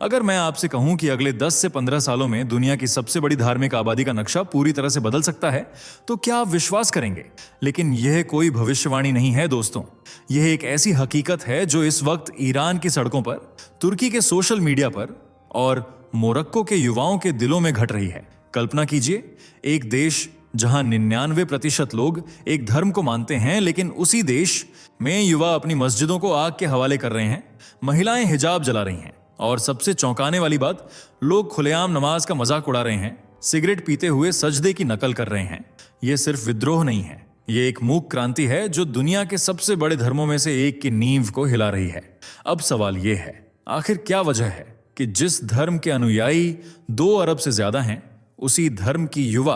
अगर मैं आपसे कहूं कि अगले 10 से 15 सालों में दुनिया की सबसे बड़ी धार्मिक आबादी का नक्शा पूरी तरह से बदल सकता है, तो क्या आप विश्वास करेंगे? लेकिन यह कोई भविष्यवाणी नहीं है दोस्तों। यह एक ऐसी हकीकत है जो इस वक्त ईरान की सड़कों पर, तुर्की के सोशल मीडिया पर और मोरक्को के युवाओं के दिलों में घट रही है। कल्पना कीजिए, एक देश जहां 99% लोग एक धर्म को मानते हैं, लेकिन उसी देश में युवा अपनी मस्जिदों को आग के हवाले कर रहे हैं, महिलाएं हिजाब जला रही हैं और सबसे चौंकाने वाली बात, लोग खुलेआम नमाज का मजाक उड़ा रहे हैं, सिगरेट पीते हुए सजदे की नकल कर रहे हैं। यह सिर्फ विद्रोह नहीं है, यह एक मूक क्रांति है जो दुनिया के सबसे बड़े धर्मों में से एक की नींव को हिला रही है। अब सवाल यह है, आखिर क्या वजह है कि जिस धर्म के अनुयायी 2 अरब से ज्यादा हैं, उसी धर्म की युवा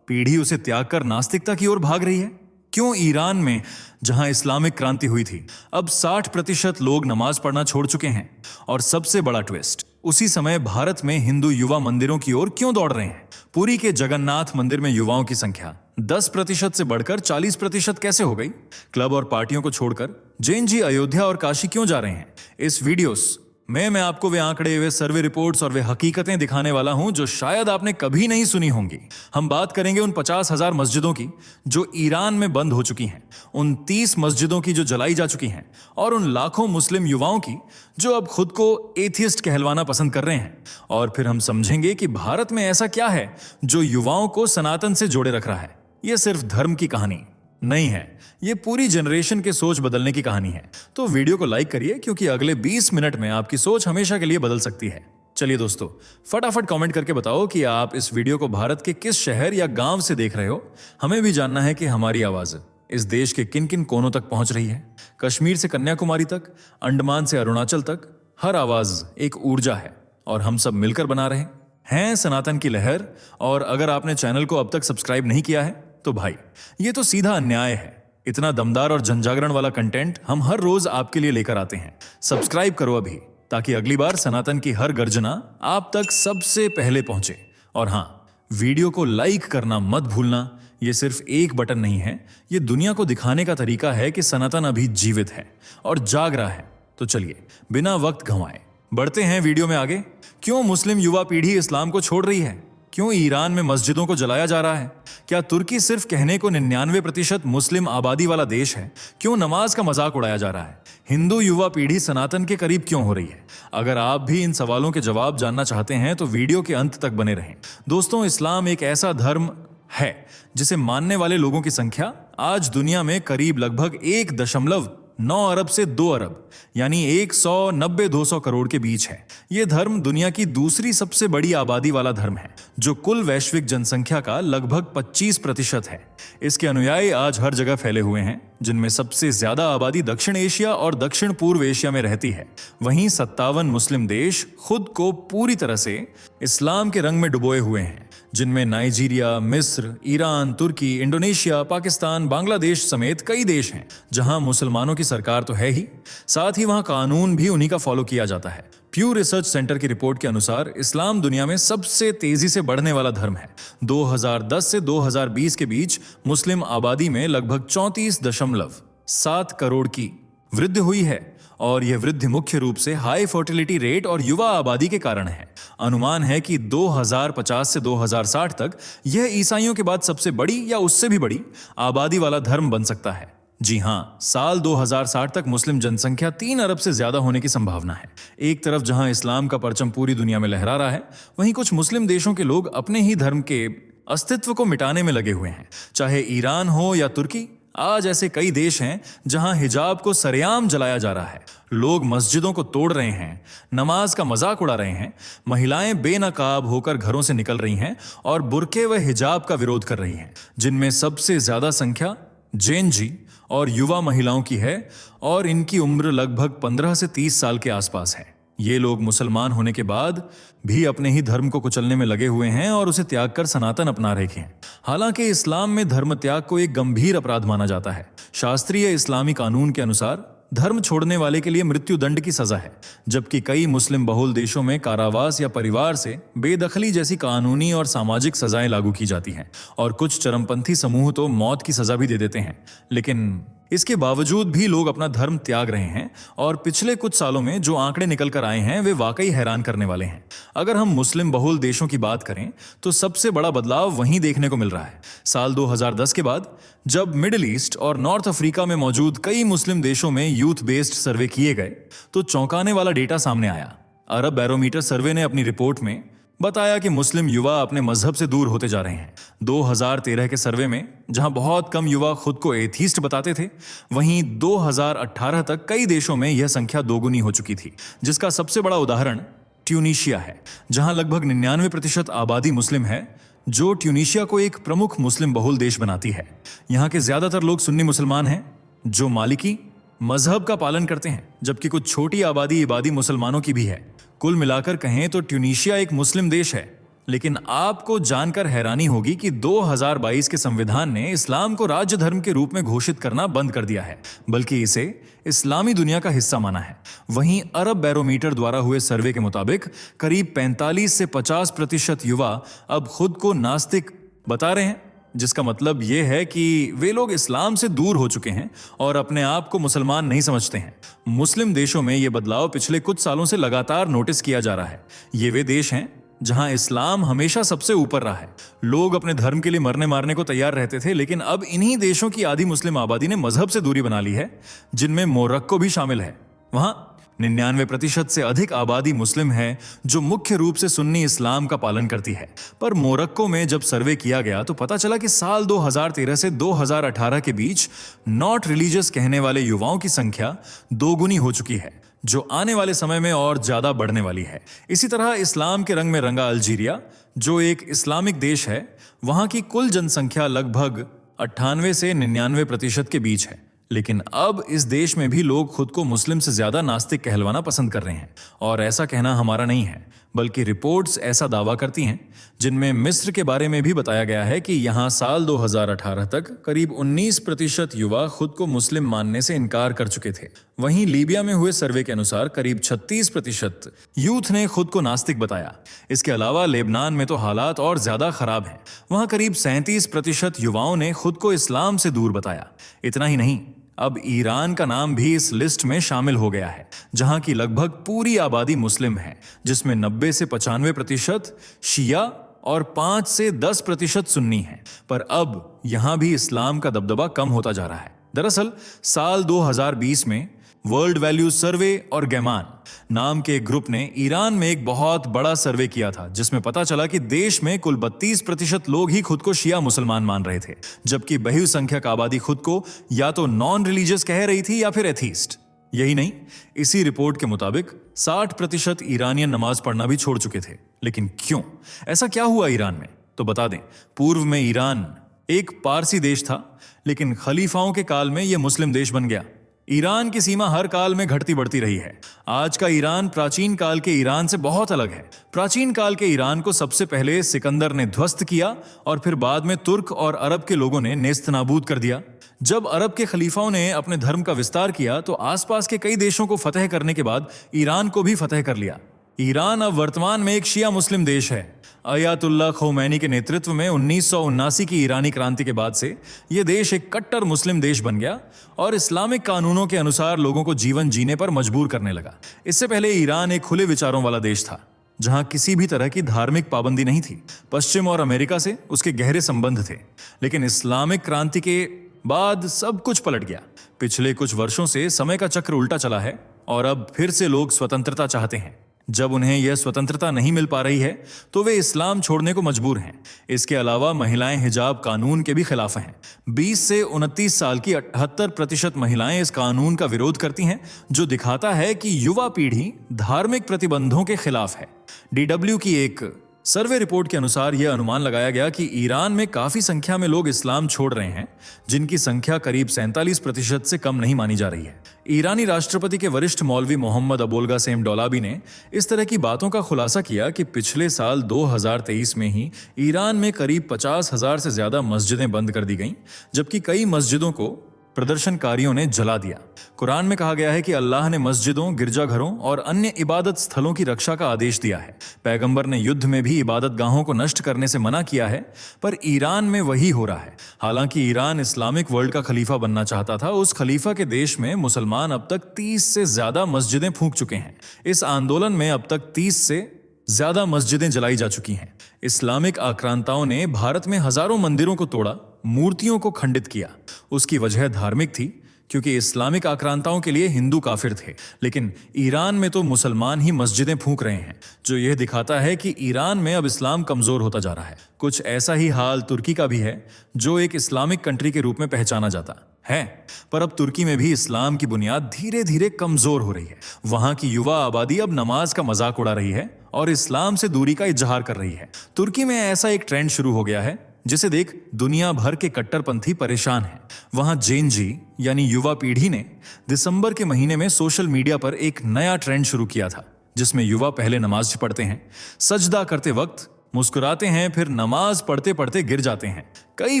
पीढ़ी उसे त्याग कर नास्तिकता की ओर भाग रही है? क्यों ईरान में, जहां इस्लामिक क्रांति हुई थी, अब 60% लोग नमाज पढ़ना छोड़ चुके हैं? और सबसे बड़ा ट्विस्ट, उसी समय भारत में हिंदू युवा मंदिरों की ओर क्यों दौड़ रहे हैं? पुरी के जगन्नाथ मंदिर में युवाओं की संख्या 10% से बढ़कर 40% कैसे हो गई? क्लब और पार्टियों को छोड़कर जैन जी अयोध्या और काशी क्यों जा रहे हैं? इस वीडियोस मैं आपको वे आंकड़े, वे सर्वे रिपोर्ट्स और वे हकीकतें दिखाने वाला हूं जो शायद आपने कभी नहीं सुनी होंगी। हम बात करेंगे उन 50,000 मस्जिदों की जो ईरान में बंद हो चुकी हैं, उन 30 मस्जिदों की जो जलाई जा चुकी हैं, और उन लाखों मुस्लिम युवाओं की जो अब खुद को एथियस्ट कहलवाना पसंद कर रहे हैं। और फिर हम समझेंगे कि भारत में ऐसा क्या है जो युवाओं को सनातन से जोड़े रख रहा है। यह सिर्फ धर्म की कहानी नहीं है, ये पूरी जनरेशन के सोच बदलने की कहानी है। तो वीडियो को लाइक करिए, क्योंकि अगले 20 मिनट में आपकी सोच हमेशा के लिए बदल सकती है। चलिए दोस्तों, फटाफट कमेंट करके बताओ कि आप इस वीडियो को भारत के किस शहर या गांव से देख रहे हो। हमें भी जानना है कि हमारी आवाज इस देश के किन किन कोनों तक पहुंच रही है। कश्मीर से कन्याकुमारी तक, अंडमान से अरुणाचल तक, हर आवाज एक ऊर्जा है और हम सब मिलकर बना रहे हैं सनातन की लहर। और अगर आपने चैनल को अब तक सब्सक्राइब नहीं किया है तो भाई, ये तो सीधा अन्याय है। इतना दमदार और जनजागरण वाला कंटेंट हम हर रोज आपके लिए लेकर आते हैं। सब्सक्राइब करो अभी, ताकि अगली बार सनातन की हर गर्जना आप तक सबसे पहले पहुंचे। और हां, वीडियो को लाइक करना मत भूलना। ये सिर्फ एक बटन नहीं है, ये दुनिया को दिखाने का तरीका है कि सनातन अभी जीवित है और जाग रहा है। तो चलिए, बिना वक्त गंवाए बढ़ते हैं वीडियो में आगे। क्यों मुस्लिम युवा पीढ़ी इस्लाम को छोड़ रही है? क्यों ईरान में मस्जिदों को जलाया जा रहा है? क्या तुर्की सिर्फ कहने को 99% मुस्लिम आबादी वाला देश है? क्यों नमाज का मजाक उड़ाया जा रहा है? हिंदू युवा पीढ़ी सनातन के करीब क्यों हो रही है? अगर आप भी इन सवालों के जवाब जानना चाहते हैं तो वीडियो के अंत तक बने रहें। दोस्तों, इस्लाम एक ऐसा धर्म है जिसे मानने वाले लोगों की संख्या आज दुनिया में करीब लगभग 1.9 अरब से 2 अरब, यानी 190-200 करोड़ के बीच है। यह धर्म दुनिया की दूसरी सबसे बड़ी आबादी वाला धर्म है, जो कुल वैश्विक जनसंख्या का लगभग 25% है। इसके अनुयायी आज हर जगह फैले हुए हैं, जिनमें सबसे ज्यादा आबादी दक्षिण एशिया और दक्षिण पूर्व एशिया में रहती है। वहीं 57 मुस्लिम देश खुद को पूरी तरह से इस्लाम के रंग में डुबोए हुए हैं, जिनमें नाइजीरिया, मिस्र, ईरान, तुर्की, इंडोनेशिया, पाकिस्तान, बांग्लादेश समेत कई देश हैं जहां मुसलमानों की सरकार तो है ही, साथ ही वहां कानून भी उन्हीं का फॉलो किया जाता है। प्यू रिसर्च सेंटर की रिपोर्ट के अनुसार इस्लाम दुनिया में सबसे तेजी से बढ़ने वाला धर्म है। 2010 से 2020 के बीच मुस्लिम आबादी में लगभग 34.7 करोड़ की वृद्धि हुई है, और यह वृद्धि मुख्य रूप से हाई फर्टिलिटी रेट और युवा आबादी के कारण है। अनुमान है कि 2050 से 2060 तक यह ईसाइयों के बाद सबसे बड़ी या उससे भी बड़ी आबादी वाला धर्म बन सकता है। जी हां, साल 2060 तक मुस्लिम जनसंख्या 3 अरब से ज्यादा होने की संभावना है। एक तरफ जहां इस्लाम का परचम पूरी दुनिया में लहरा रहा है, वहीं कुछ मुस्लिम देशों के लोग अपने ही धर्म के अस्तित्व को मिटाने में लगे हुए हैं। चाहे ईरान हो या तुर्की, आज ऐसे कई देश हैं जहां हिजाब को सरेआम जलाया जा रहा है। लोग मस्जिदों को तोड़ रहे हैं, नमाज का मजाक उड़ा रहे हैं, महिलाएं बेनकाब होकर घरों से निकल रही हैं और बुर्के व हिजाब का विरोध कर रही हैं, जिनमें सबसे ज्यादा संख्या जैन जी और युवा महिलाओं की है, और इनकी उम्र लगभग 15 से 30 साल के आसपास है। ये लोग मुसलमान होने के बाद भी अपने ही धर्म को कुचलने में लगे हुए हैं और उसे त्याग कर सनातन अपना रहे हैं। हालांकि इस्लाम में धर्म त्याग को एक गंभीर अपराध माना जाता है। शास्त्रीय इस्लामी कानून के अनुसार धर्म छोड़ने वाले के लिए मृत्यु दंड की सजा है, जबकि कई मुस्लिम बहुल देशों में कारावास या परिवार से बेदखली जैसी कानूनी और सामाजिक सजाएं लागू की जाती हैं, और कुछ चरमपंथी समूह तो मौत की सजा भी दे देते हैं। लेकिन इसके बावजूद भी लोग अपना धर्म त्याग रहे हैं और पिछले कुछ सालों में जो आंकड़े निकल कर आए हैं वे वाकई हैरान करने वाले हैं। अगर हम मुस्लिम बहुल देशों की बात करें तो सबसे बड़ा बदलाव वहीं देखने को मिल रहा है। साल 2010 के बाद जब मिडिल ईस्ट और नॉर्थ अफ्रीका में मौजूद कई मुस्लिम देशों में यूथ बेस्ड सर्वे किए गए तो चौंकाने वाला डेटा सामने आया। अरब बैरोमीटर सर्वे ने अपनी रिपोर्ट में बताया कि मुस्लिम युवा अपने मजहब से दूर होते जा रहे हैं। 2013 के सर्वे में जहां बहुत कम युवा खुद को एथीस्ट बताते थे, वहीं 2018 तक कई देशों में यह संख्या दोगुनी हो चुकी थी, जिसका सबसे बड़ा उदाहरण ट्यूनीशिया है, जहां लगभग 99% आबादी मुस्लिम है, जो ट्यूनीशिया को एक प्रमुख मुस्लिम बहुल देश बनाती है। यहाँ के ज्यादातर लोग सुन्नी मुसलमान हैं जो मालिकी मजहब का पालन करते हैं, जबकि कुछ छोटी आबादी इबादी मुसलमानों की भी है। कुल मिलाकर कहें तो ट्यूनीशिया एक मुस्लिम देश है, लेकिन आपको जानकर हैरानी होगी कि 2022 के संविधान ने इस्लाम को राज्य धर्म के रूप में घोषित करना बंद कर दिया है, बल्कि इसे इस्लामी दुनिया का हिस्सा माना है। वहीं अरब बैरोमीटर द्वारा हुए सर्वे के मुताबिक करीब 45 से 50% युवा अब खुद को नास्तिक बता रहे हैं, जिसका मतलब यह है कि वे लोग इस्लाम से दूर हो चुके हैं और अपने आप को मुसलमान नहीं समझते हैं। मुस्लिम देशों में यह बदलाव पिछले कुछ सालों से लगातार नोटिस किया जा रहा है। ये वे देश हैं जहां इस्लाम हमेशा सबसे ऊपर रहा है। लोग अपने धर्म के लिए मरने मारने को तैयार रहते थे, लेकिन अब इन्हीं देशों की आधी मुस्लिम आबादी ने मजहब से दूरी बना ली है, जिनमें मोरक्को भी शामिल है। वहां 99% से अधिक आबादी मुस्लिम है, जो मुख्य रूप से सुन्नी इस्लाम का पालन करती है। पर मोरक्को में जब सर्वे किया गया तो पता चला कि साल 2013 से 2018 के बीच नॉट रिलीजियस कहने वाले युवाओं की संख्या दोगुनी हो चुकी है, जो आने वाले समय में और ज्यादा बढ़ने वाली है। इसी तरह इस्लाम के रंग में रंगा अल्जीरिया, जो एक इस्लामिक देश है, वहां की कुल जनसंख्या लगभग 98 से 99% के बीच है, लेकिन अब इस देश में भी लोग खुद को मुस्लिम से ज्यादा नास्तिक कहलवाना पसंद कर रहे हैं। और ऐसा कहना हमारा नहीं है, बल्कि रिपोर्ट्स ऐसा दावा करती हैं, जिनमें मिस्र के बारे में भी बताया गया है कि यहां साल 2018 तक करीब 19% युवा खुद को मुस्लिम मानने से इनकार कर चुके थे। वहीं लीबिया में हुए सर्वे के अनुसार करीब 36% यूथ ने खुद को नास्तिक बताया। इसके अलावा लेबनान में तो हालात और ज्यादा खराब हैं। वहां करीब 37% युवाओं ने खुद को इस्लाम से दूर बताया। इतना ही नहीं, अब ईरान का नाम भी इस लिस्ट में शामिल हो गया है, जहां की लगभग पूरी आबादी मुस्लिम है, जिसमें 90 से 95% शिया और 5 से 10% सुन्नी है। पर अब यहां भी इस्लाम का दबदबा कम होता जा रहा है। दरअसल साल 2020 में वर्ल्ड वैल्यू सर्वे और गैमान नाम के एक ग्रुप ने ईरान में एक बहुत बड़ा सर्वे किया था, जिसमें पता चला कि देश में कुल 32% लोग ही खुद को शिया मुसलमान मान रहे थे, जबकि बहुसंख्यक आबादी खुद को या तो नॉन रिलीजियस कह रही थी या फिर एथीस्ट। यही नहीं, इसी रिपोर्ट के मुताबिक 60% ईरानियन नमाज पढ़ना भी छोड़ चुके थे। लेकिन क्यों? ऐसा क्या हुआ ईरान में? तो बता दें, पूर्व में ईरान एक पारसी देश था, लेकिन खलीफाओं के काल में यह मुस्लिम देश बन गया। ईरान की सीमा हर काल में घटती बढ़ती रही है। आज का ईरान प्राचीन काल के ईरान से बहुत अलग है। प्राचीन काल के ईरान को सबसे पहले सिकंदर ने ध्वस्त किया और फिर बाद में तुर्क और अरब के लोगों ने नेस्तनाबूद कर दिया। जब अरब के खलीफाओं ने अपने धर्म का विस्तार किया तो आसपास के कई देशों को फतह करने के बाद ईरान को भी फतह कर लिया। ईरान अब वर्तमान में एक शिया मुस्लिम देश है। अयातुल्ला खौमैनी के नेतृत्व में 1979 की ईरानी क्रांति के बाद से यह देश एक कट्टर मुस्लिम देश बन गया और इस्लामिक कानूनों के अनुसार लोगों को जीवन जीने पर मजबूर करने लगा। इससे पहले ईरान एक खुले विचारों वाला देश था, जहां किसी भी तरह की धार्मिक पाबंदी नहीं थी। पश्चिम और अमेरिका से उसके गहरे संबंध थे, लेकिन इस्लामिक क्रांति के बाद सब कुछ पलट गया। पिछले कुछ वर्षों से समय का चक्र उल्टा चला है और अब फिर से लोग स्वतंत्रता चाहते हैं। जब उन्हें यह स्वतंत्रता नहीं मिल पा रही है तो वे इस्लाम छोड़ने को मजबूर हैं। इसके अलावा महिलाएं हिजाब कानून के भी खिलाफ हैं। 20 से 29 साल की 78% महिलाएं इस कानून का विरोध करती हैं, जो दिखाता है कि युवा पीढ़ी धार्मिक प्रतिबंधों के खिलाफ है। DW की एक सर्वे रिपोर्ट के अनुसार यह अनुमान लगाया गया कि ईरान में काफी संख्या में लोग इस्लाम छोड़ रहे हैं, जिनकी संख्या करीब 47% से कम नहीं मानी जा रही है। ईरानी राष्ट्रपति के वरिष्ठ मौलवी मोहम्मद अबोल्गासेम डोलाबी ने इस तरह की बातों का खुलासा किया कि पिछले साल 2023 में ही ईरान में करीब 50,000 से ज्यादा मस्जिदें बंद कर दी गईं, जबकि कई मस्जिदों को प्रदर्शनकारियों ने जला दिया। कुरान में कहा गया है कि अल्लाह ने मस्जिदों, गिरजाघरों और अन्य इबादत स्थलों की रक्षा का आदेश दिया है। पैगंबर ने युद्ध में भी इबादत गाहों को नष्ट करने से मना किया है, पर ईरान में वही हो रहा है। हालांकि ईरान इस्लामिक वर्ल्ड का खलीफा बनना चाहता था, उस खलीफा के देश में मुसलमान अब तक 30 से ज्यादा मस्जिदें फूंक चुके हैं। इस आंदोलन में अब तक 30 से ज्यादा मस्जिदें जलाई जा चुकी हैं। इस्लामिक आक्रांताओं ने भारत में हजारों मंदिरों को तोड़ा, मूर्तियों को खंडित किया। उसकी वजह धार्मिक थी, क्योंकि इस्लामिक आक्रांताओं के लिए हिंदू काफिर थे। लेकिन ईरान में तो मुसलमान ही मस्जिदें फूंक रहे हैं, जो यह दिखाता है कि ईरान में अब इस्लाम कमजोर होता जा रहा है। कुछ ऐसा ही हाल तुर्की का भी है, जो एक इस्लामिक कंट्री के रूप में पहचाना जाता है, पर अब तुर्की में भी इस्लाम की बुनियाद धीरे धीरे कमजोर हो रही है। वहां की युवा आबादी अब नमाज का मजाक उड़ा रही है और इस्लाम से दूरी का इजहार कर रही है। तुर्की में ऐसा एक ट्रेंड शुरू हो गया है जिसे देख दुनिया भर के कट्टरपंथी परेशान हैं। वहां जेनजी यानी युवा पीढ़ी ने दिसंबर के महीने में सोशल मीडिया पर एक नया ट्रेंड शुरू किया था, जिसमें युवा पहले नमाज पढ़ते हैं, सजदा करते वक्त मुस्कुराते हैं, फिर नमाज पढ़ते पढ़ते गिर जाते हैं। कई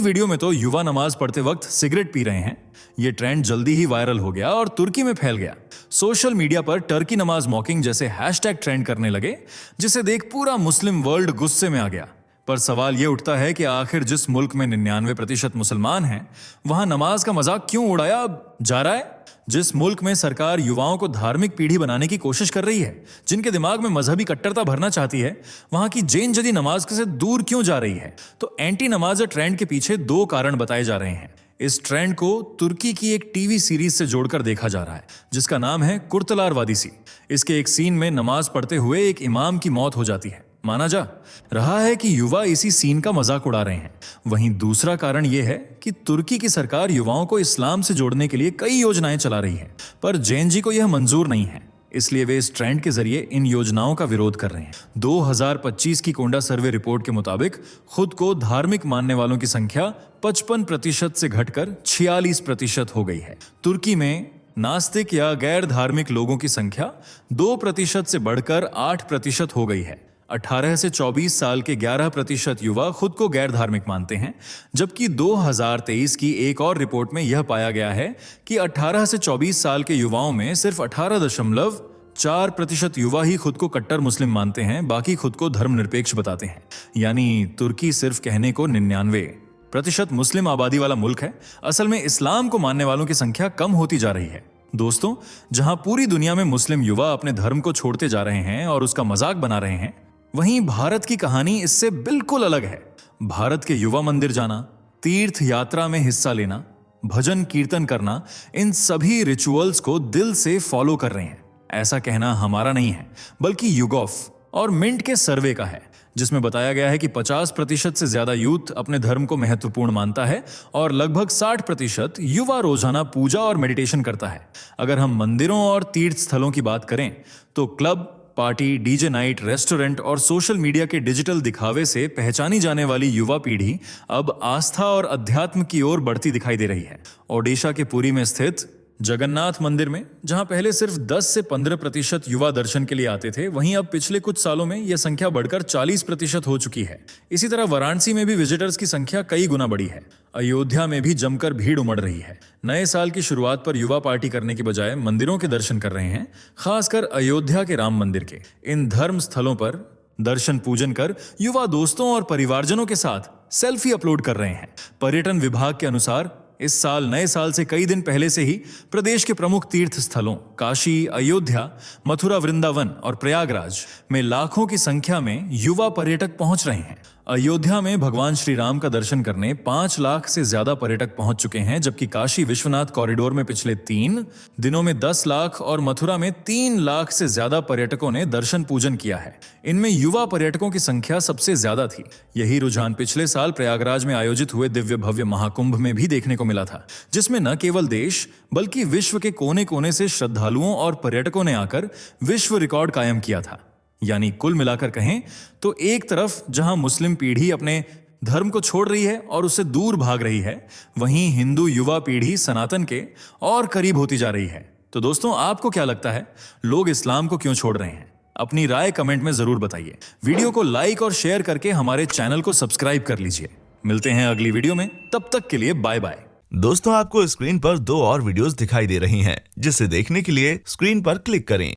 वीडियो में तो युवा नमाज पढ़ते वक्त सिगरेट पी रहे हैं। यह ट्रेंड जल्दी ही वायरल हो गया और तुर्की में फैल गया। सोशल मीडिया पर टर्की नमाज मॉकिंग जैसे हैशटैग ट्रेंड करने लगे, जिसे देख पूरा मुस्लिम वर्ल्ड गुस्से में आ गया। पर सवाल यह उठता है कि आखिर जिस मुल्क में 99% मुसलमान हैं, वहां नमाज का मजाक क्यों उड़ाया जा रहा है? जिस मुल्क में सरकार युवाओं को धार्मिक पीढ़ी बनाने की कोशिश कर रही है, जिनके दिमाग में मजहबी कट्टरता भरना चाहती है, वहां की जेन जदी नमाज से दूर क्यों जा रही है? तो एंटी नमाज ट्रेंड के पीछे 2 कारण बताए जा रहे हैं। इस ट्रेंड को तुर्की की एक टीवी सीरीज से जोड़कर देखा जा रहा है, जिसका नाम है कुर्तलार वादिसी। इसके एक सीन में नमाज पढ़ते हुए एक इमाम की मौत हो जाती है। माना जा रहा है कि युवा इसी सीन का मजाक उड़ा रहे हैं। वहीं दूसरा कारण यह है कि तुर्की की सरकार युवाओं को इस्लाम से जोड़ने के लिए कई योजनाएं चला रही है, पर जेनजी को यह मंजूर नहीं है, इसलिए वे इस ट्रेंड के जरिए इन योजनाओं का विरोध कर रहे हैं। 2025 की कोंडा सर्वे रिपोर्ट के मुताबिक खुद को धार्मिक मानने वालों की संख्या 55% से घटकर 46% हो गई है। तुर्की में नास्तिक या गैर धार्मिक लोगों की संख्या 2% से बढ़कर 8% हो गई है। 18 से 24 साल के 11% युवा खुद को गैर धार्मिक मानते हैं, जबकि 2023 की एक और रिपोर्ट में यह पाया गया है कि 18 से 24 साल के युवाओं में सिर्फ 18.4% युवा ही खुद को कट्टर मुस्लिम मानते हैं, बाकी खुद को धर्मनिरपेक्ष बताते हैं। यानी तुर्की सिर्फ कहने को 99% मुस्लिम आबादी वाला मुल्क है, असल में इस्लाम को मानने वालों की संख्या कम होती जा रही है। दोस्तों, जहां पूरी दुनिया में मुस्लिम युवा अपने धर्म को छोड़ते जा रहे हैं और उसका मजाक बना रहे हैं, वहीं भारत की कहानी इससे बिल्कुल अलग है। भारत के युवा मंदिर जाना, तीर्थ यात्रा में हिस्सा लेना, भजन कीर्तन करना, इन सभी रिचुअल्स को दिल से फॉलो कर रहे हैं। ऐसा कहना हमारा नहीं है, बल्कि यूगॉफ और मिंट के सर्वे का है, जिसमें बताया गया है कि 50% से ज्यादा यूथ अपने धर्म को महत्वपूर्ण मानता है और लगभग 60% युवा रोजाना पूजा और मेडिटेशन करता है। अगर हम मंदिरों और तीर्थ स्थलों की बात करें तो club, party, DJ night, restaurant और सोशल मीडिया के डिजिटल दिखावे से पहचानी जाने वाली युवा पीढ़ी अब आस्था और अध्यात्म की ओर बढ़ती दिखाई दे रही है। ओडिशा के पुरी में स्थित जगन्नाथ मंदिर में, जहां पहले सिर्फ 10 से 15% युवा दर्शन के लिए आते थे, वहीं अब पिछले कुछ सालों में यह संख्या बढ़कर 40% हो चुकी है। इसी तरह वाराणसी में भी विजिटर्स की संख्या कई गुना बढ़ी है। अयोध्या में भी जमकर भीड़ उमड़ रही है। नए साल की शुरुआत पर युवा पार्टी करने के बजाय मंदिरों के दर्शन कर रहे हैं, खासकर अयोध्या के राम मंदिर के। इन धर्म स्थलों पर दर्शन पूजन कर युवा दोस्तों और परिवारजनों के साथ सेल्फी अपलोड कर रहे हैं। पर्यटन विभाग के अनुसार इस साल नए साल से कई दिन पहले से ही प्रदेश के प्रमुख तीर्थ स्थलों काशी, अयोध्या, मथुरा, वृंदावन और प्रयागराज में लाखों की संख्या में युवा पर्यटक पहुंच रहे हैं। अयोध्या में भगवान श्री राम का दर्शन करने 5 लाख से ज्यादा पर्यटक पहुंच चुके हैं, जबकि काशी विश्वनाथ कॉरिडोर में पिछले 3 दिनों में 10 लाख और मथुरा में 3 लाख से ज्यादा पर्यटकों ने दर्शन पूजन किया है। इनमें युवा पर्यटकों की संख्या सबसे ज्यादा थी। यही रुझान पिछले साल प्रयागराज में आयोजित हुए दिव्य भव्य महाकुंभ में भी देखने को मिला था, जिसमें न केवल देश बल्कि विश्व के कोने कोने से श्रद्धालुओं और पर्यटकों ने आकर विश्व रिकॉर्ड कायम किया था। यानी कुल मिलाकर कहें तो एक तरफ जहां मुस्लिम पीढ़ी अपने धर्म को छोड़ रही है और उससे दूर भाग रही है, वहीं हिंदू युवा पीढ़ी सनातन के और करीब होती जा रही है। तो दोस्तों, आपको क्या लगता है, लोग इस्लाम को क्यों छोड़ रहे हैं? अपनी राय कमेंट में जरूर बताइए। वीडियो को लाइक और शेयर करके हमारे चैनल को सब्सक्राइब कर लीजिए। मिलते हैं अगली वीडियो में, तब तक के लिए बाय बाय। दोस्तों आपको स्क्रीन पर 2 और वीडियोस दिखाई दे रही हैं, जिसे देखने के लिए स्क्रीन पर क्लिक करें।